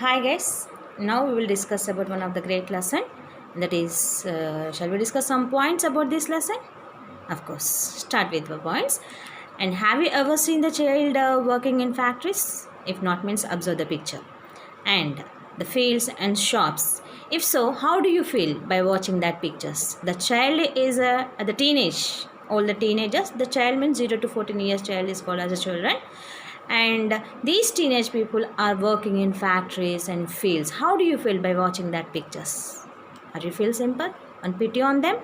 Hi guys, now we will discuss about one of the great lesson, that is, shall we discuss some points about this lesson? Of course, start with the points. And have you ever seen the child working in factories? If not, means observe the picture. And the fields and shops. If so, how do you feel by watching that pictures? The child is at the teenage, all the teenagers. The child means 0 to 14 years child is called as a children, and these teenage people are working in factories and fields. How do you feel by watching that pictures? Are you feel simple and pity on them?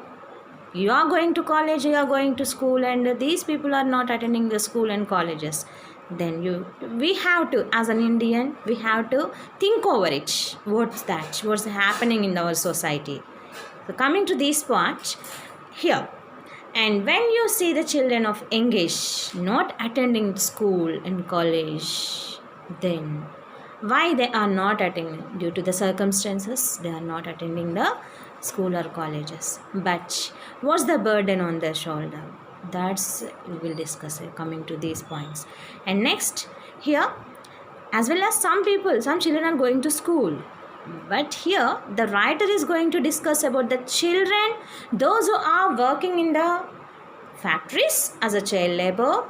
You are going to college, you are going to school, and these people are not attending the school and colleges. Then we have to, as an Indian, we have to think over it. What's happening in our society? So coming to this part here, and when you see the children of English not attending school and college, then why they are not attending? Due to the circumstances, they are not attending the school or colleges. But what's the burden on their shoulder? That's we will discuss it coming to these points. And next here, as well as some children are going to school. But here the writer is going to discuss about the children, those who are working in the factories as a child labor,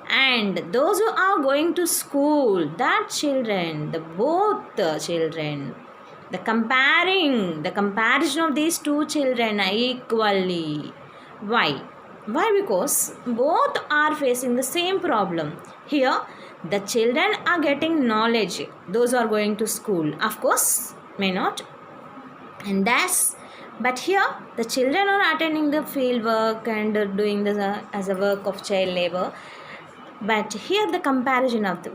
and those who are going to school, that children, both the children, the comparison of these two children are equally. Why? Because both are facing the same problem. Here the children are getting knowledge, those who are going to school, of course may not, and that's, but here the children are attending the field work and doing this as a work of child labor. But here the comparison of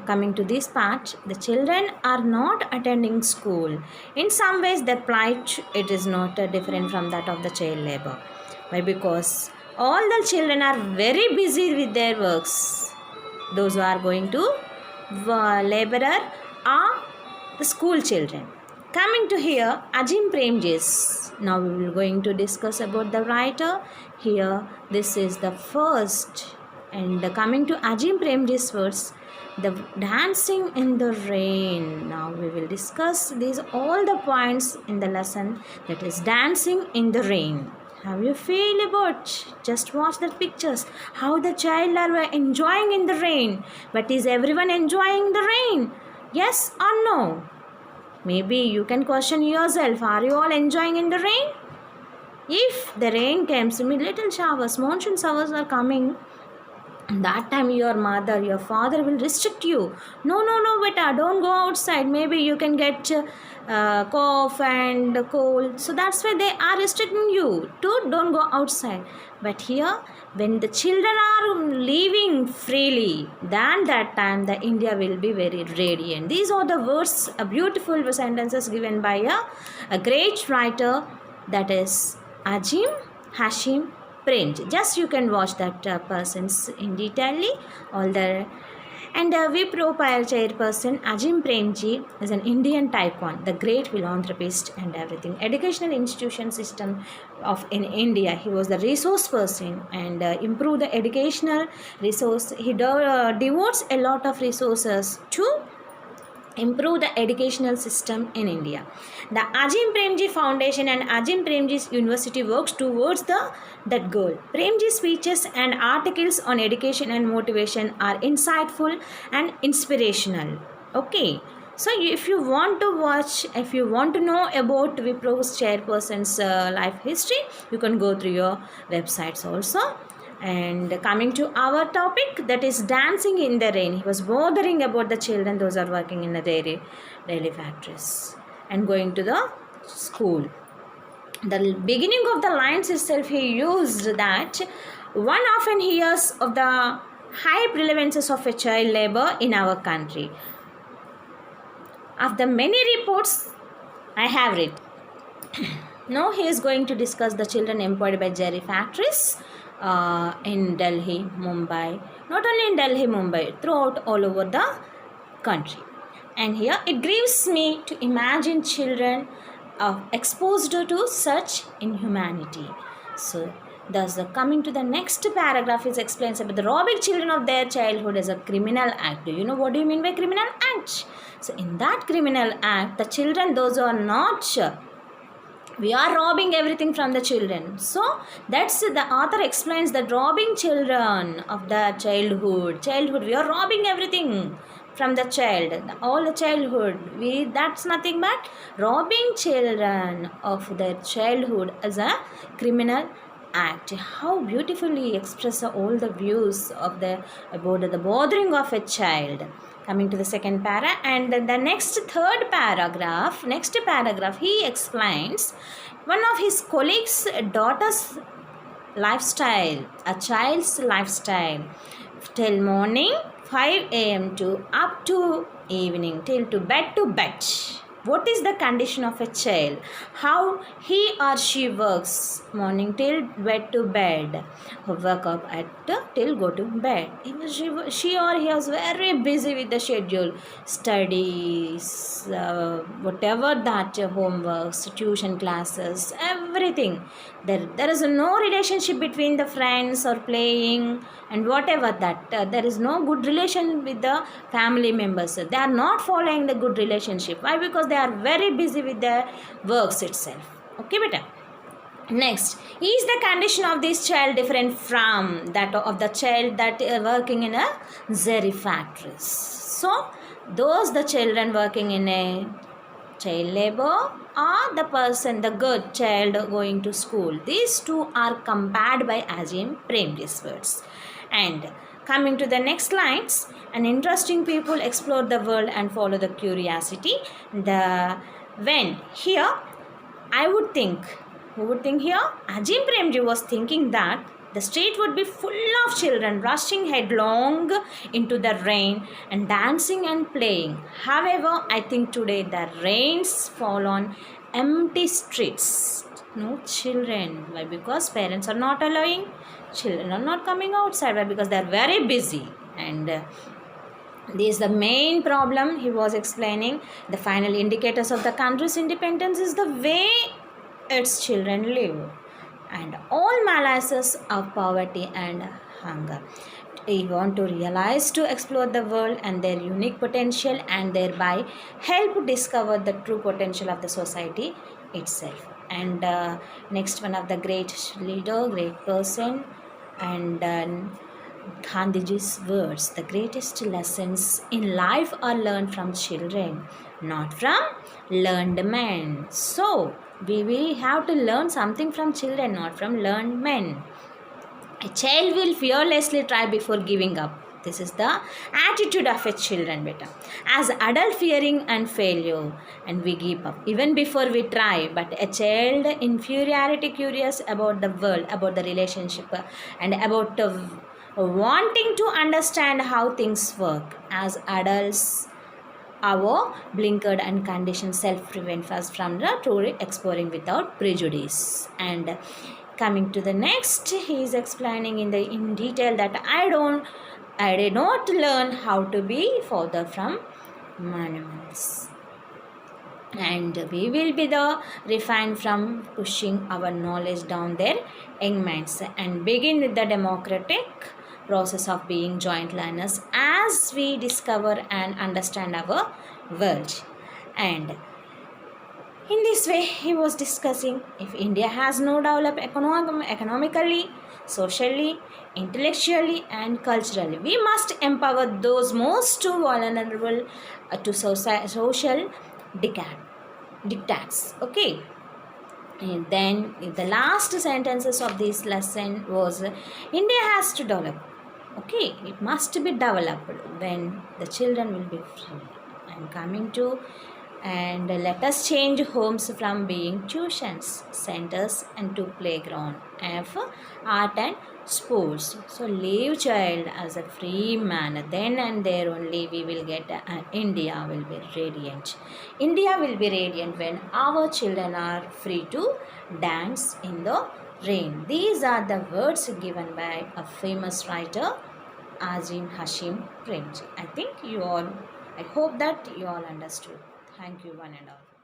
coming to this part, the children are not attending school. In some ways their plight, it is not different from that of the child labor. Why? Because all the children are very busy with their works. Those who are going to laborer are the school children. Coming to here, Azim Premji. Now we will going to discuss about the writer. Here, this is the first. And coming to Azim Premji's words, the dancing in the rain. Now we will discuss these all the points in the lesson, that is dancing in the rain. How you feel about? Just watch the pictures. How the child are enjoying in the rain. But is everyone enjoying the rain? Yes or no? Maybe you can question yourself, are you all enjoying in the rain? If the rain comes, little showers, monsoon showers are coming, that time your mother, your father will restrict you. No, beta, don't go outside. Maybe you can get cough and cold. So that's why they are restricting you to don't go outside. But here, when the children are living freely, then that time the India will be very radiant. These are the words, beautiful sentences given by a great writer, that is Azim Hashim Premji. Just you can watch that persons in detail, all the. And Wipro chairperson Azim Premji is an Indian tycoon, the great philanthropist and everything. Educational institution system in India. He was the resource person and improved the educational resource. He devotes a lot of resources to improve the educational system in India. The Azim Premji Foundation and Azim Premji University works towards that goal. Premji's speeches and articles on education and motivation are insightful and inspirational. Okay. So if you want to watch, if you want to know about Wipro's chairperson's life history, you can go through your websites also. And coming to our topic, that is dancing in the rain. He was bothering about the children, those are working in the daily factories and going to the school. The beginning of the lines itself, he used that one often hears of the high prevalences of a child labor in our country. Of the many reports I have read, now he is going to discuss the children employed by jerry factories in Delhi, Mumbai, not only in Delhi, Mumbai, throughout all over the country. And here it grieves me to imagine children exposed to such inhumanity. So Thus, coming to the next paragraph, is explains about the robbing children of their childhood as a criminal act. Do you know what do you mean by criminal act? So, in that criminal act, the children, those who are not sure, we are robbing everything from the children. So that's the author explains that robbing children of the childhood, we are robbing everything from the child, all the childhood. We That's nothing but robbing children of their childhood as a criminal act. How beautifully express all the views of the about the bothering of a child. Coming to the second para, and the next paragraph, he explains one of his colleagues' daughter's lifestyle, a child's lifestyle, till morning 5 a.m. to up to evening, till to bed. What is the condition of a child? How he or she works morning till bed to bed, work up at till go to bed. She or he is very busy with the schedule, studies, whatever that homeworks, tuition classes, everything. There is no relationship between the friends or playing and whatever that. There is no good relation with the family members. They are not following the good relationship. Why? Because they are very busy with their works itself. Okay, beta. Next, is the condition of this child different from that of the child that working in a zeri factories? So, those the children working in a child labor or the person, the good child going to school. These two are compared by Azim Premji's words. And coming to the next lines, an interesting people explore the world and follow the curiosity. When here, I would think, who would think here? Azim Premji was thinking that the street would be full of children rushing headlong into the rain and dancing and playing. However, I think today the rains fall on empty streets. No children. Why? Because parents are not allowing. Children are not coming outside. Why? Because they are very busy. And this is the main problem he was explaining. The final indicators of the country's independence is the way its children live, and all malaces of poverty and hunger. We want to realize to explore the world and their unique potential, and thereby help discover the true potential of the society itself. And next one of the great leader, great person, and Gandhiji's words: the greatest lessons in life are learned from children, not from learned men. So, we have to learn something from children, not from learned men. A child will fearlessly try before giving up. This is the attitude of a children, beta. As adult fearing and failure, and we give up even before we try. But a child inferiority curious about the world, about the relationship, and about wanting to understand how things work. As adults, our blinkered and conditioned self prevent us from the truly exploring without prejudice. And coming to the next, he is explaining in detail that I did not learn how to be further from monuments, and we will be the refined from pushing our knowledge down their young minds and begin with the democratic process of being joint learners as we discover and understand our world. And in this way, he was discussing if India has no developed economically, socially, intellectually, and culturally, we must empower those most vulnerable to social dictats. Okay. And then the last sentences of this lesson was India has to develop. Okay, it must be developed when the children will be free. And coming to, and let us change homes from being tuitions centers and to playground of art and sports. So leave child as a free man, then and there only we will get India will be radiant. India will be radiant when our children are free to dance in the rain. These are the words given by a famous writer, Azim Hashim Premji. I hope that you all understood. Thank you, one and all.